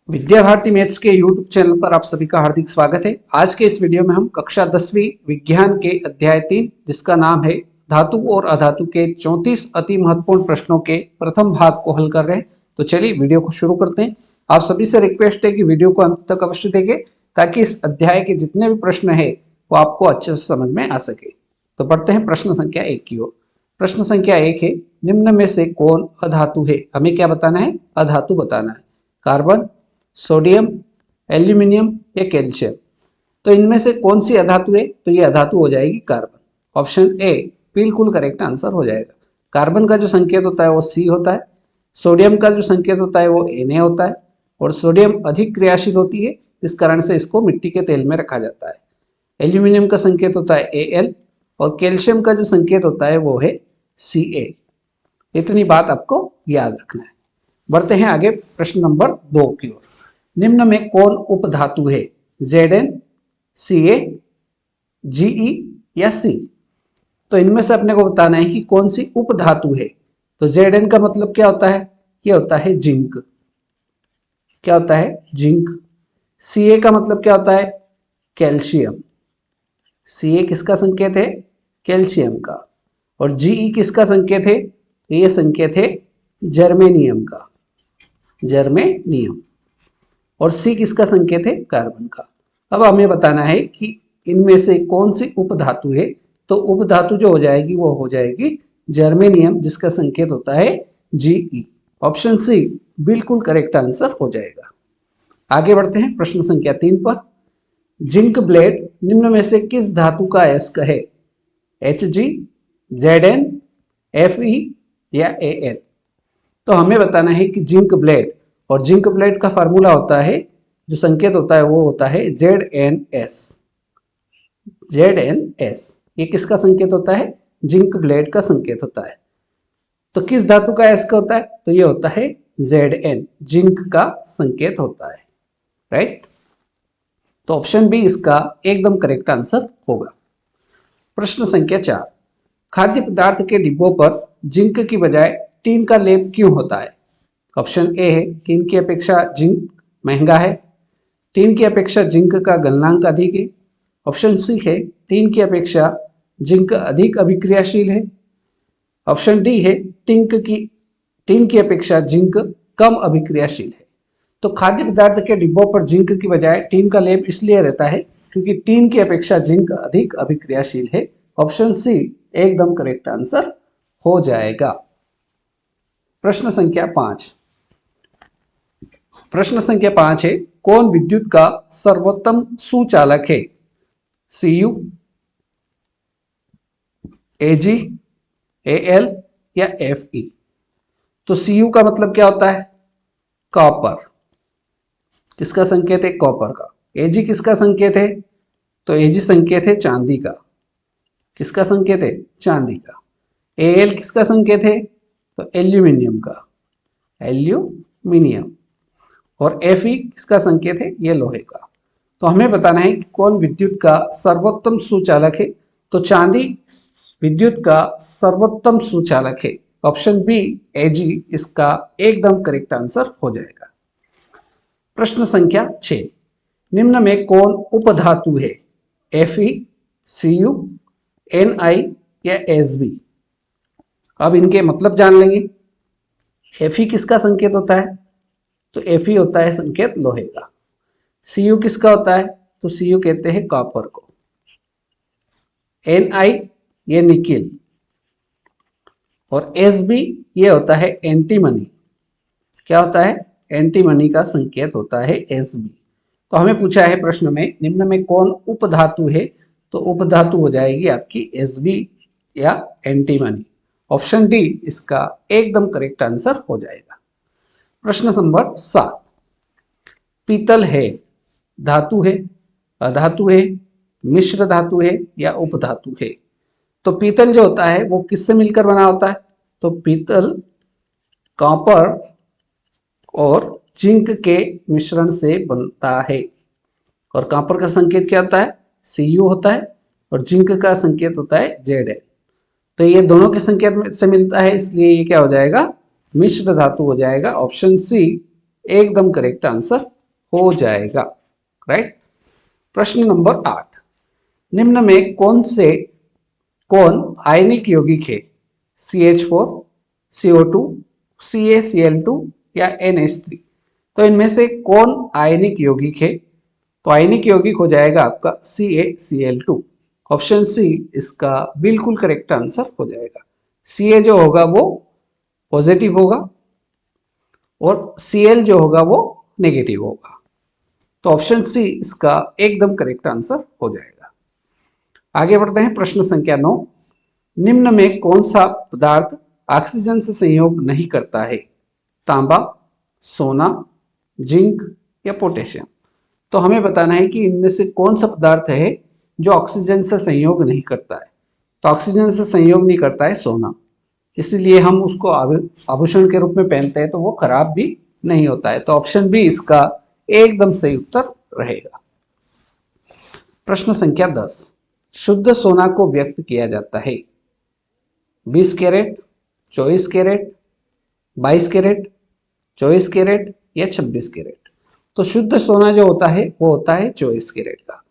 Vidya Bharati maths के YouTube channel पर आप सभी का हार्दिक स्वागत है। आज के इस वीडियो में हम कक्षा 10वीं विज्ञान के अध्याय 3 जिसका नाम है धातु और अधातु के 34 अति महत्वपूर्ण प्रश्नों के प्रथम भाग को हल कर रहे हैं। तो चलिए वीडियो को शुरू करते हैं। आप सभी से रिक्वेस्ट है कि वीडियो को अंत तक अवश्य देखें ताकि इस अध्याय के जितने भी प्रश्न है वो आपको अच्छे से समझ में आ सके। तो पढ़ते हैं प्रश्न संख्या 1 की ओर। प्रश्न संख्या 1 है, निम्न में से कौन अधातु है? हमें क्या बताना है? अधातु बताना है। कार्बन, सोडियम, एल्यूमिनियम या कैल्शियम। तो इनमें से कौन सी अधातु है? तो ये अधातु हो जाएगी कार्बन। ऑप्शन ए बिल्कुल करेक्ट आंसर हो जाएगा। कार्बन का जो संकेत होता है वो सी होता है, सोडियम का जो संकेत होता है वो Na होता है और सोडियम अधिक क्रियाशील होती है, इस कारण से इसको मिट्टी के तेल में रखा जाता है। एल्यूमिनियम का संकेत होता है Al और कैल्शियम का जो संकेत होता है वो है Ca। इतनी बात आपको याद रखना है। बढ़ते हैं आगे प्रश्न नंबर 2 की ओर। निम्न में कौन उपधातु है? Zn, Ca, Ge या C? तो इनमें से अपने को बताना है कि कौन सी उपधातु है। तो Zn का मतलब क्या होता है? ये होता है जिंक। क्या होता है? जिंक। Ca का मतलब क्या होता है? कैल्शियम। Ca किसका संकेत है? कैल्शियम का। और Ge किसका संकेत है? ये संकेत है जर्मेनियम का। जर्मेनियम। और C किसका संकेत है? कार्बन का। अब हमें बताना है कि इनमें से कौन सी उपधातु है। तो उपधातु जो हो जाएगी वो हो जाएगी जर्मेनियम, जिसका संकेत होता है Ge। ऑप्शन सी बिल्कुल करेक्ट आंसर हो जाएगा। आगे बढ़ते हैं प्रश्न संख्या 3 पर। जिंक ब्लेड निम्न में से किस धातु का अयस्क है? Hg, Zn, Fe या Al? तो हमें बताना है कि जिंक ब्लेड, और जिंक ब्लेड का फार्मूला होता है, जो संकेत होता है वो होता है ZnS। ZnS ये किसका संकेत होता है? जिंक ब्लेड का संकेत होता है। तो किस धातु का अयस्क होता है? तो ये होता है Zn, जिंक का संकेत होता है। राइट। तो ऑप्शन बी इसका एकदम करेक्ट आंसर होगा। प्रश्न संख्या 4। खाद्य पदार्थ के डिब्बों पर जिंक की बजाय टीन का लेप क्यों होता है? ऑप्शन ए है, टीन की अपेक्षा जिंक महंगा है। टीन की अपेक्षा जिंक का गलनांक अधिक है। ऑप्शन सी है, टीन की अपेक्षा जिंक अधिक अभिक्रियाशील है। ऑप्शन डी है, टीन की अपेक्षा जिंक कम अभिक्रियाशील है। तो खाद्य पदार्थ के डिब्बों पर जिंक की बजाय टीन का लेप इसलिए रहता है क्योंकि टीन की अपेक्षा जिंक अधिक अभिक्रियाशील है। ऑप्शन सी एकदम करेक्ट आंसर हो जाएगा। प्रश्न संख्या 5। प्रश्न संख्या 5 है, कौन विद्युत का सर्वोत्तम सुचालक है? Cu, Ag, Al या Fe? तो Cu का मतलब क्या होता है? कॉपर। किसका संकेत है? कॉपर का। Ag किसका संकेत है? तो Ag संकेत है चांदी का। किसका संकेत है? चांदी का। Al किसका संकेत है? तो एल्यूमिनियम का। एल्यूमिनियम। और Fe किसका संकेत है? ये लोहे का। तो हमें बताना है कि कौन विद्युत का सर्वोत्तम सुचालक है। तो चांदी विद्युत का सर्वोत्तम सुचालक है। ऑप्शन बी Ag इसका एकदम करेक्ट आंसर हो जाएगा। प्रश्न संख्या 6। निम्न में कौन उपधातु है? Fe, Cu, Ni या Sb? अब इनके मतलब जान लेंगे। Fe किसका संकेत होता है? तो Fe होता है संकेत लोहे का। Cu किसका होता है? तो Cu कहते हैं कॉपर को। Ni ये निकिल। और Sb ये होता है एंटीमनी। क्या होता है? एंटीमनी का संकेत होता है Sb। तो हमें पूछा है प्रश्न में, निम्न में कौन उपधातु है? तो उपधातु हो जाएगी आपकी Sb या एंटीमनी। ऑप्शन डी इसका एकदम करेक्ट आंसर हो जाएगा। प्रश्न नंबर 7। पीतल है, धातु है, अधातु है, मिश्र धातु है या उपधातु है? तो पीतल जो होता है वो किससे मिलकर बना होता है? तो पीतल कॉपर और जिंक के मिश्रण से बनता है। और कॉपर का संकेत क्या होता है? Cu होता है और जिंक का संकेत होता है Zn। तो ये दोनों के संकेत से मिलता है, इसलिए ये क्या हो जाएगा? मिश्र धातु हो जाएगा। ऑप्शन सी एकदम करेक्ट आंसर हो जाएगा। राइट। प्रश्न नंबर 8, निम्न में कौन आयनिक यौगिक है? CH4, CO2, CaCl2 या NH3? तो इनमें से कौन आयनिक यौगिक है? तो आयनिक यौगिक हो जाएगा आपका CaCl2। ऑप्शन सी इसका बिल्कुल करेक्ट आंसर हो जाएगा। Ca जो होगा वो पॉजिटिव होगा और Cl जो होगा वो नेगेटिव होगा। तो ऑप्शन सी इसका एकदम करेक्ट आंसर हो जाएगा। आगे बढ़ते हैं। प्रश्न संख्या 9, निम्न में कौन सा पदार्थ ऑक्सीजन से संयोग नहीं करता है? तांबा, सोना, जिंक या पोटेशियम? तो हमें बताना है कि इनमें से कौन सा पदार्थ है जो ऑक्सीजन से संयोग नहीं करता है। तो ऑक्सीजन से संयोग नहीं करता है सोना, इसीलिए हम उसको आभूषण के रूप में पहनते हैं तो वो खराब भी नहीं होता है। तो ऑप्शन बी इसका एकदम सही उत्तर रहेगा। प्रश्न संख्या 10, शुद्ध सोना को व्यक्त किया जाता है 20 कैरेट, 24 कैरेट, 22 कैरेट, 24 कैरेट या 26 कैरेट? तो शुद्ध सोना जो होता है वो होता है 24 कैरेट का।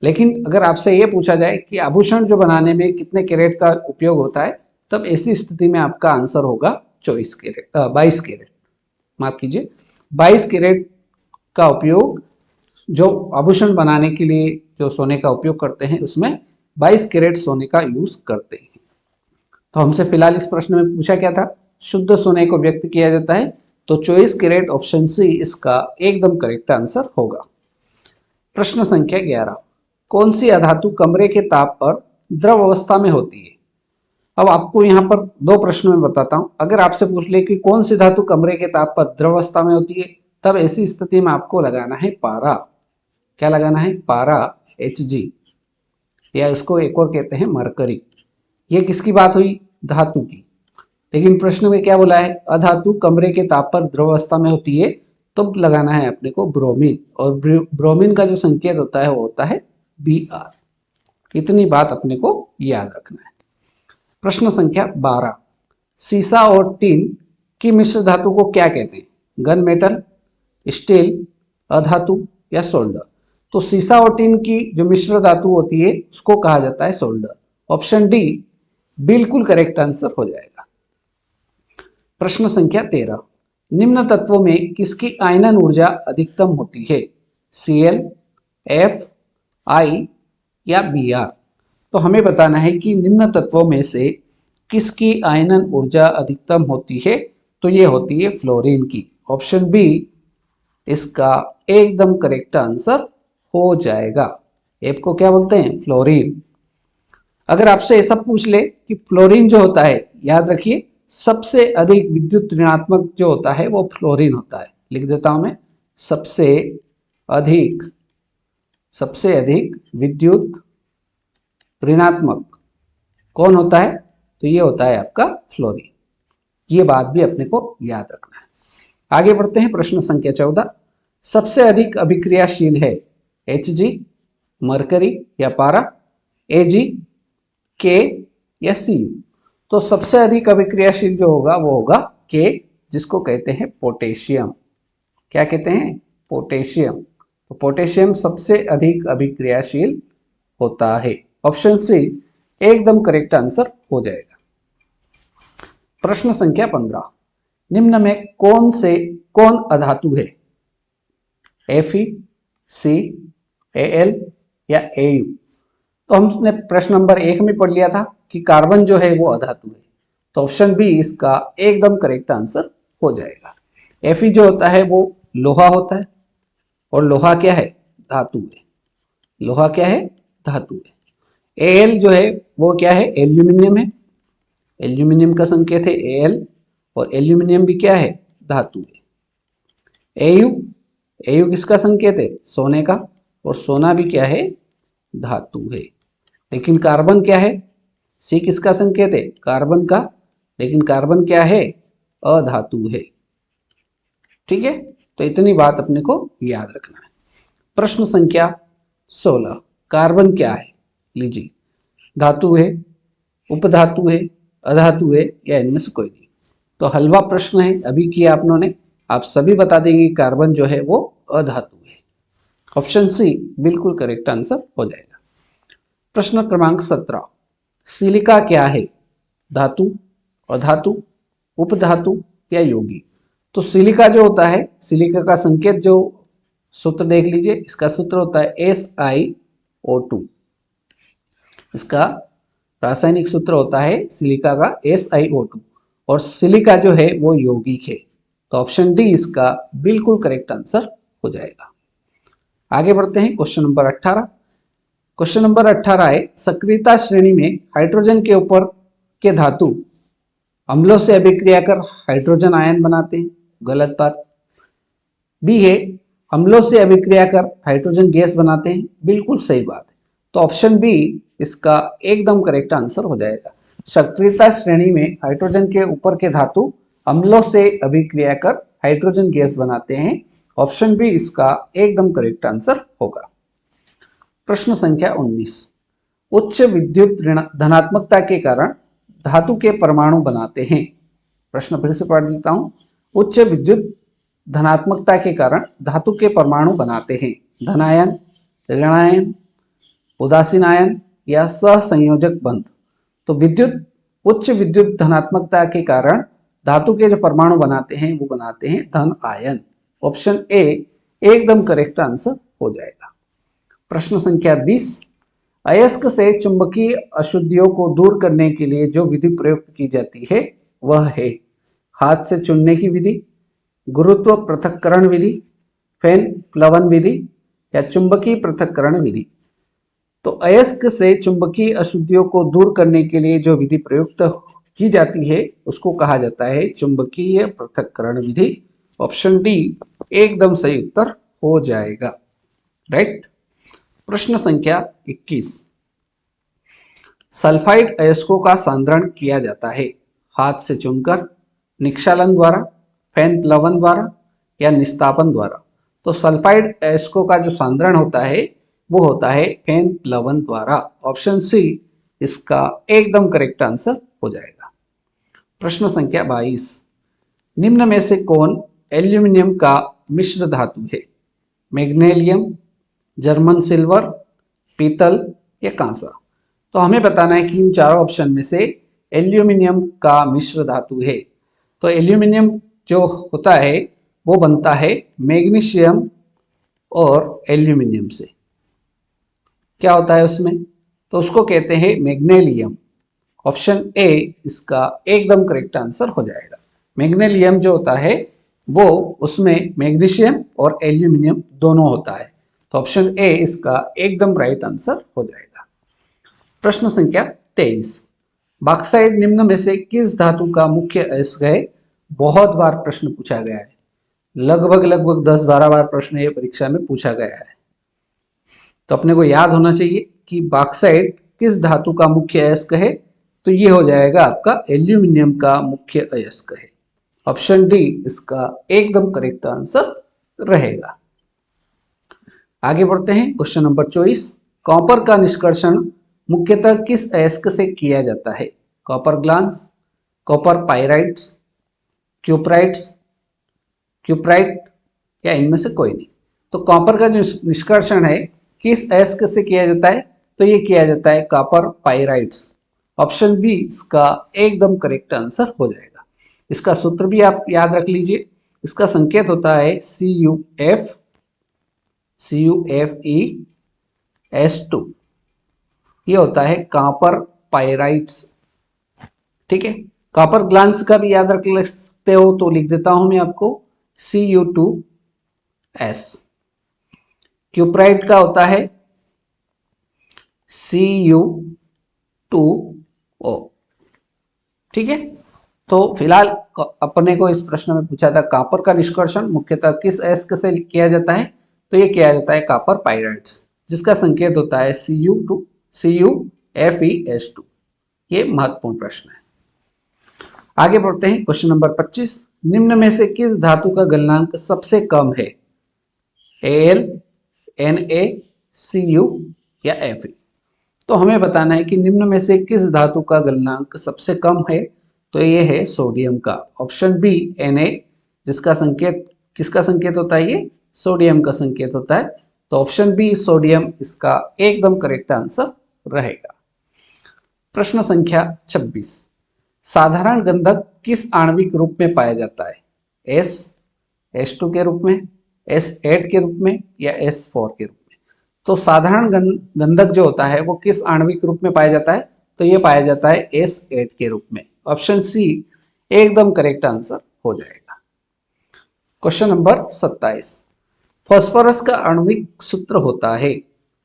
लेकिन अगर आपसे ये पूछा जाए कि आभूषण जो बनाने में कितने कैरेट का उपयोग होता है, तब ऐसी स्थिति में आपका आंसर होगा 22 कैरेट, माफ कीजिए 22 कैरेट का उपयोग जो आभूषण बनाने के लिए जो सोने का उपयोग करते हैं उसमें 22 कैरेट सोने का यूज करते हैं। तो हमसे फिलहाल इस प्रश्न में पूछा क्या था? शुद्ध सोने को व्यक्त किया जाता है, तो 24 कैरेट ऑप्शन सी इसका एकदम करेक्ट आंसर होगा। प्रश्न संख्या 11, कौन सी अधातु कमरे के ताप पर द्रव अवस्था में होती है? अब आपको यहाँ पर दो प्रश्न में बताता हूं। अगर आपसे पूछ ले कि कौन सी धातु कमरे के ताप पर द्रव अवस्था में होती है, तब ऐसी स्थिति में आपको लगाना है पारा। क्या लगाना है? पारा, Hg, या उसको एक और कहते हैं मरकरी। ये किसकी बात हुई? धातु की। लेकिन प्रश्न में क्या बोला है? अधातु कमरे के ताप पर द्रव अवस्था में होती है, तो लगाना है अपने को ब्रोमीन, और ब्रोमीन का जो संकेत होता है वो होता है Br। इतनी बात अपने को याद रखना है। प्रश्न संख्या 12, सीसा और टीन की मिश्र धातु को क्या कहते हैं? गन मेटल, स्टील, अधातु या सोल्डर? तो सीसा और टीन की जो मिश्र धातु होती है उसको कहा जाता है सोल्डर। ऑप्शन डी बिल्कुल करेक्ट आंसर हो जाएगा। प्रश्न संख्या 13, निम्न तत्वों में किसकी आयनन ऊर्जा अधिकतम होती है? Cl, F, I या Br? तो हमें बताना है कि निम्न तत्वों में से किसकी आयनन ऊर्जा अधिकतम होती है? तो ये होती है फ्लोरीन की। ऑप्शन बी इसका एकदम करेक्ट आंसर हो जाएगा। एफ को क्या बोलते हैं? फ्लोरीन। अगर आपसे ऐसा पूछ ले कि फ्लोरीन जो होता है, याद रखिए सबसे अधिक विद्युत ऋणात्मक जो होता है वो फ्लोरीन होता है। लिख देता हूं मैं, सबसे अधिक विद्युत ऋणात्मक कौन होता है? तो ये होता है आपका फ्लोरीन। ये बात भी अपने को याद रखना है। आगे बढ़ते हैं। प्रश्न संख्या 14, सबसे अधिक अभिक्रियाशील है Hg, मरकरी या पारा, Ag, K या Cu? तो सबसे अधिक अभिक्रियाशील जो होगा वो होगा K, जिसको कहते हैं पोटेशियम। क्या कहते हैं? पोटेशियम। तो पोटेशियम सबसे अधिक अभिक्रियाशील होता है। ऑप्शन सी एकदम करेक्ट आंसर हो जाएगा। प्रश्न संख्या 15, निम्न में कौन अधातु है? Fe, C, Al या Au? तो हमने प्रश्न नंबर 1 में पढ़ लिया था कि कार्बन जो है वो अधातु है, तो ऑप्शन बी इसका एकदम करेक्ट आंसर हो जाएगा। Fe जो होता है वो लोहा होता है, और लोहा क्या है? धातु है। लोहा क्या है? धातु है। Al जो है वो क्या है? एल्यूमिनियम है। एल्यूमिनियम का संकेत है Al, और एल्यूमिनियम भी क्या है? धातु है। Au किसका संकेत है? सोने का, और सोना भी क्या है? धातु है। लेकिन कार्बन क्या है? C किसका संकेत है? कार्बन का, लेकिन कार्बन क्या है? अधातु है। ठीक है, तो इतनी बात अपने को याद रखना है। प्रश्न संख्या 16, कार्बन क्या है? लीजिए, धातु है, उपधातु है, अधातु है, या इनमें से कोई नहीं? तो हलवा प्रश्न है, अभी किया आप लोगों ने। आप सभी बता देंगे कार्बन जो है वो अधातु है। ऑप्शन सी बिल्कुल करेक्ट आंसर हो जाएगा। प्रश्न क्रमांक 17, सिलिका क्या है? धातु, अधातु, उपधातु या यौगिक? तो सिलिका जो होता है, सिलिका का संकेत जो सूत्र देख लीजिए, इसका सूत्र होता है SiO2। इसका रासायनिक सूत्र होता है सिलिका का SiO2 और सिलिका जो है वो यौगिक है। तो ऑप्शन डी इसका बिल्कुल करेक्ट आंसर हो जाएगा। आगे बढ़ते हैं क्वेश्चन नंबर 18। क्वेश्चन नंबर 18 है, सक्रियता श्रेणी में हाइड्रोजन के ऊपर के धातु अम्लों से अभिक्रिया कर हाइड्रोजन आयन बनाते हैं, गलत बात। बी है, अम्लों से अभिक्रिया कर हाइड्रोजन गैस बनाते हैं, बिल्कुल सही बात है। तो ऑप्शन बी इसका एकदम करेक्ट आंसर हो जाएगा। सक्रियता श्रेणी में हाइड्रोजन के ऊपर के धातु अम्लों से अभिक्रिया कर हाइड्रोजन गैस बनाते हैं। ऑप्शन बी इसका एकदम करेक्ट आंसर होगा। प्रश्न संख्या 19, उच्च विद्युत धनात्मकता के कारण धातु के परमाणु बनाते हैं। प्रश्न फिर से पढ़ देता हूं। उच्च विद्युत धनात्मकता के कारण धातु के परमाणु बनाते हैं। धनायन, ऋणायन, उदासीन आयन या सहसंयोजक बंध। तो उच्च विद्युत धनात्मकता के कारण धातु के जो परमाणु बनाते हैं वो बनाते हैं धन आयन। ऑप्शन ए एकदम करेक्ट आंसर हो जाएगा। प्रश्न संख्या 20, अयस्क से चुंबकीय अशुद्धियों को दूर करने के लिए जो विधि प्रयुक्त की जाती है वह है हाथ से चुनने की विधि, गुरुत्व पृथक्करण विधि, फैन प्लवन विधि या चुंबकीय पृथक्करण विधि। तो अयस्क से चुंबकीय अशुद्धियों को दूर करने के लिए जो विधि प्रयुक्त की जाती है उसको कहा जाता है चुंबकीय पृथक्करण विधि। ऑप्शन डी एकदम सही उत्तर हो जाएगा। राइट। प्रश्न संख्या 21, सल्फाइड अयस्कों का सांद्रण किया जाता है हाथ से चुनकर, निक्षालन द्वारा, फैन प्लवन द्वारा या निस्तापन द्वारा। तो सल्फाइड अयस्कों का जो सांद्रण होता है वो होता है फैन प्लवन द्वारा। ऑप्शन सी इसका एकदम करेक्ट आंसर हो जाएगा। प्रश्न संख्या 22, निम्न में से कौन एल्यूमिनियम का मिश्र धातु है? मैग्नीशियम, जर्मन सिल्वर, पीतल या कांसा। तो हमें बताना है कि इन चारों ऑप्शन में से एल्यूमिनियम का मिश्र धातु है। तो एल्यूमिनियम जो होता है वो बनता है मैग्नीशियम और एल्यूमिनियम से। क्या होता है उसमें? तो उसको कहते हैं मैग्नीशियम। ऑप्शन ए इसका एकदम करेक्ट आंसर हो जाएगा। मैग्नीशियम जो होता है वो उसमें मैग्नीशियम और एल्यूमिनियम दोनों होता है। तो ऑप्शन ए इसका एकदम राइट आंसर हो जाएगा। प्रश्न संख्या 23, बॉक्साइट निम्न में से किस धातु का मुख्य अयस्क है? बहुत बार प्रश्न पूछा गया है, लगभग 10-12 बार प्रश्न ये परीक्षा में पूछा गया है। तो अपने को याद होना चाहिए कि बॉक्साइट किस धातु का मुख्य अयस्क है। तो ये हो जाएगा आपका एल्यूमिनियम का मुख्य अयस्क है। ऑप्शन डी इसका एकदम करेक्ट आंसर रहेगा। आगे बढ़ते हैं क्वेश्चन नंबर 24, कॉपर का निष्कर्षण मुख्यतः किस अयस्क से किया जाता है? Copper glass, copper pyrites, cuprite या इनमें से कोई नहीं। तो कॉपर का जो निष्कर्षण है किस अयस्क से किया जाता है? तो ये किया जाता है कॉपर पाइराइट्स। ऑप्शन बी इसका एकदम करेक्ट आंसर हो जाएगा। इसका सूत्र भी आप याद रख लीजिए। इसका संकेत होता है CuFeS2। ये होता है कॉपर पाइराइट्स। ठीक है। कॉपर ग्लास का भी याद रख सकते हो, तो लिख देता हूं मैं आपको Cu2S। क्यूप्राइट का होता है Cu2O। ठीक है। तो फिलहाल अपने को इस प्रश्न में पूछा था कॉपर का निष्कर्षण मुख्यतः किस अयस्क से किया जाता है? तो ये किया जाता है कॉपर पाइराइट्स, जिसका संकेत होता है CuFeS2। ये महत्वपूर्ण प्रश्न है। आगे बढ़ते हैं क्वेश्चन नंबर 25, निम्न में से किस धातु का गलनांक सबसे कम है? Al, Na, Cu या Fe। तो हमें बताना है कि निम्न में से किस धातु का गलनांक सबसे कम है। तो ये है सोडियम का। ऑप्शन बी Na जिसका संकेत किसका संकेत होता है, ये सोडियम का संकेत होता है। तो ऑप्शन बी सोडियम इसका एकदम करेक्ट आंसर रहेगा। प्रश्न संख्या 26, साधारण गंधक किस आणविक रूप में पाया जाता है? एस, H2 के रूप में, S8 के रूप में या S4 के रूप में? तो साधारण गंधक जो होता है वो किस आणविक रूप में पाया जाता है? तो ये पाया जाता है S8 के रूप में। ऑप्शन सी एकदम करेक्ट आंसर हो जाएगा। क्वेश्चन नंबर 27, फास्फोरस का आणविक सूत्र होता है,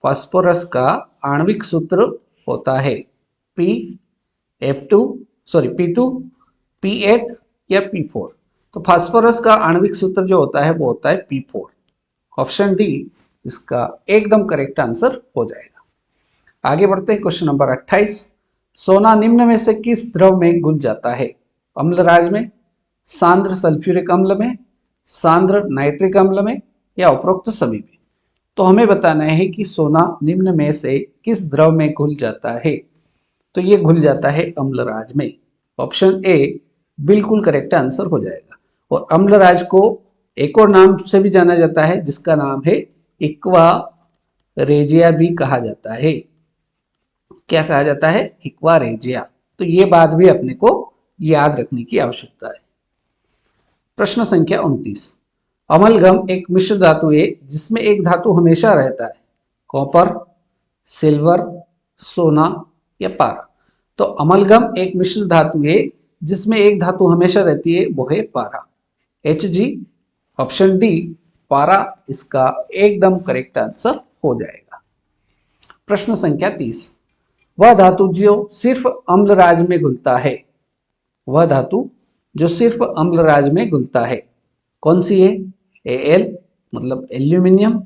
फास्फोरस का आणविक सूत्र होता है P2, P8 या P4? तो फास्फोरस का आणविक सूत्र जो होता है वो होता है P4। ऑप्शन डी इसका एकदम करेक्ट आंसर हो जाएगा। आगे बढ़ते हैं क्वेश्चन नंबर 28, सोना निम्न में से किस द्रव में घुल जाता है? अम्लराज में, सांद्र सल्फ्यूरिक अम्ल में, सांद्र नाइट्रिक अम्ल में या उपरोक्त सभी में? तो हमें बताना है कि सोना निम्न में से किस द्रव में घुल जाता है। तो ये घुल जाता है अम्लराज में। ऑप्शन ए बिल्कुल करेक्ट आंसर हो जाएगा। और अम्लराज को एक और नाम से भी जाना जाता है जिसका नाम है इक्वा रेजिया भी कहा जाता है। क्या कहा जाता है? इक्वा रेजिया। तो ये बात भी अपने को याद रखने की आवश्यकता है। प्रश्न संख्या 29, अमलगम एक मिश्र धातु है जिसमें एक धातु हमेशा रहता है, कॉपर, सिल्वर, सोना या पारा? तो अमलगम एक मिश्र धातु है जिसमें एक धातु हमेशा रहती है, वो है पारा, Hg। ऑप्शन डी पारा इसका एकदम करेक्ट आंसर हो जाएगा। प्रश्न संख्या 30, वह धातु जो सिर्फ अम्लराज में घुलता है, वह धातु जो सिर्फ अम्लराज में घुलता है कौन सी है? Al मतलब एल्यूमिनियम,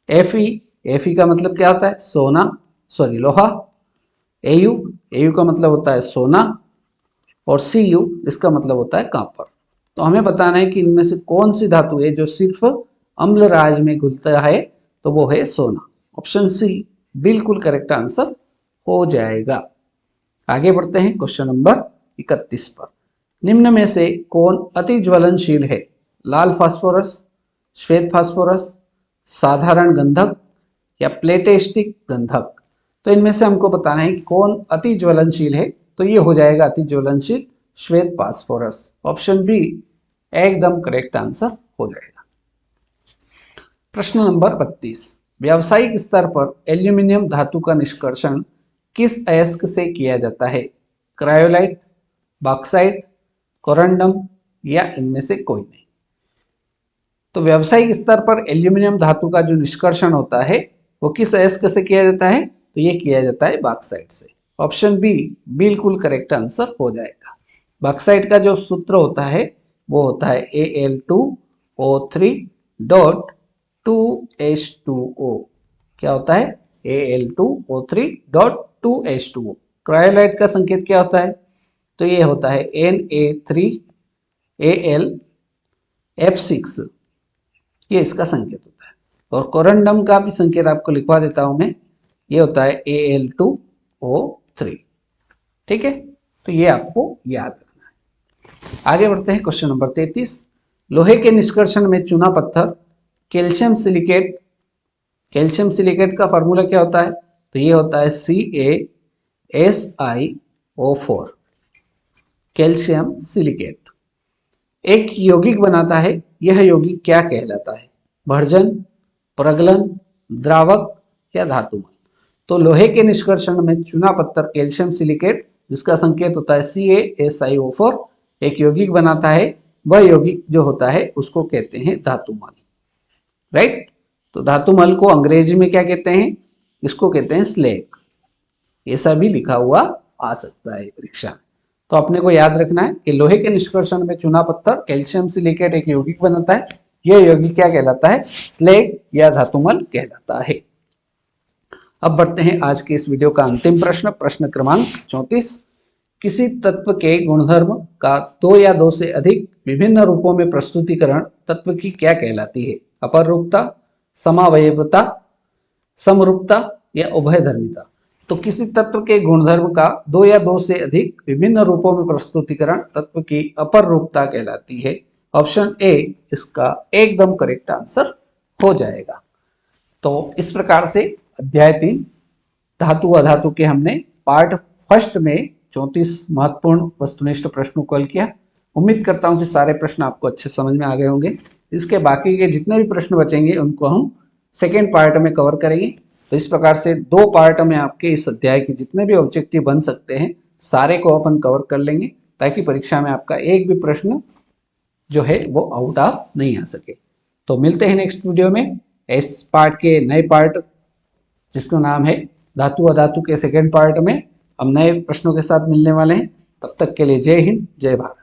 Fe का मतलब क्या होता है? सोना, लोहा, Au का मतलब होता है सोना और Cu इसका मतलब होता है कॉपर। तो हमें बताना है कि इनमें से कौन सी धातु है जो सिर्फ अम्लराज में घुलता है, तो वो है सोना। ऑप्शन सी बिल्कुल करेक्ट आंसर हो जाएगा। आगे बढ़ते हैं क्वेश्चन नंबर 31 पर, निम्न में से कौन अति ज्वलनशील है? लाल फास्फोरस, श्वेत फास्फोरस, साधारण गंधक या प्लेटेस्टिक गंधक? तो इनमें से हमको बताना है कि कौन अति ज्वलनशील है। तो ये हो जाएगा अति ज्वलनशील श्वेत फास्फोरस। ऑप्शन बी एकदम करेक्ट आंसर हो जाएगा। प्रश्न नंबर 32, व्यावसायिक स्तर पर एल्यूमिनियम धातु का निष्कर्षण किस अयस्क से किया जाता है? क्रायोलाइट, बॉक्साइट, कोरंडम या इनमें से कोई नहीं? तो व्यावसायिक स्तर पर एल्यूमिनियम धातु का जो निष्कर्षण होता है वो किस अयस्क से किया जाता है? तो ये किया जाता है बॉक्साइट से। ऑप्शन बी बिल्कुल करेक्ट आंसर हो जाएगा। बॉक्साइट का जो सूत्र होता है वो होता है Al2O3.2H2O। क्या होता है? Al2O3.2H2O। क्रायोलाइट का संकेत क्या होता है? तो ये होता है Na3Al ये इसका संकेत होता है। और कोरंडम का भी संकेत आपको लिखवा देता हूं मैं, ये होता है Al2O3। ठीक है, तो ये आपको याद रखना है। आगे बढ़ते हैं क्वेश्चन नंबर 33, लोहे के निष्कर्षण में चूना पत्थर कैल्शियम सिलिकेट, कैल्शियम सिलिकेट का फॉर्मूला क्या होता है? तो ये होता है CaSiO4। कैल्शियम सिलिकेट एक यौगिक बनाता है, यह यौगिक क्या कहलाता है? भर्जन, प्रगलन, द्रावक या धातुमल? तो लोहे के निष्कर्षण में चूना पत्थर कैल्शियम सिलिकेट जिसका संकेत होता है CaSiO4 एक यौगिक बनाता है, वह यौगिक जो होता है उसको कहते हैं धातुमल। राइट, तो धातुमल को अंग्रेजी में क्या कहते हैं? इसको कहते हैं स्लेग। ऐसा भी लिखा हुआ आ सकता है परीक्षा में। तो अपने को याद रखना है कि लोहे के निष्कर्षण में चूना पत्थर कैल्शियम सिलिकेट एक यौगिक बनाता है, यह यौगिक क्या कहलाता है? स्लेग या धातुमल कहलाता है। अब बढ़ते हैं आज के इस वीडियो का अंतिम प्रश्न, प्रश्न क्रमांक 34, किसी तत्व के गुणधर्म का दो या दो से अधिक विभिन्न रूपों में प्रस्तुतिकरण तत्व की क्या कहलाती है? अपररूपता, समावयवता, समरूपता या उभयधर्मिता? तो किसी तत्व के गुणधर्म का दो या दो से अधिक विभिन्न रूपों में प्रस्तुतिकरण तत्व की अपर रूपता कहलाती है। ऑप्शन ए इसका एकदम करेक्ट आंसर हो जाएगा। तो इस प्रकार से अध्याय 3 धातु अधातु के हमने पार्ट फर्स्ट में 34 महत्वपूर्ण वस्तुनिष्ठ प्रश्नों को हल किया। उम्मीद करता हूं कि सारे प्रश्न आपको अच्छे समझ में आ गए होंगे। इसके बाकी के जितने भी प्रश्न बचेंगे उनको हम सेकेंड पार्ट में कवर करेंगे। तो इस प्रकार से 2 पार्ट में आपके इस अध्याय के जितने भी ऑब्जेक्टिव बन सकते हैं सारे को अपन कवर कर लेंगे, ताकि परीक्षा में आपका एक भी प्रश्न जो है वो आउट ऑफ नहीं आ सके। तो मिलते हैं नेक्स्ट वीडियो में इस पार्ट के नए पार्ट जिसका नाम है धातु अधातु के सेकेंड पार्ट में हम नए प्रश्नों के साथ मिलने वाले हैं। तब तक के लिए जय हिंद, जय भारत।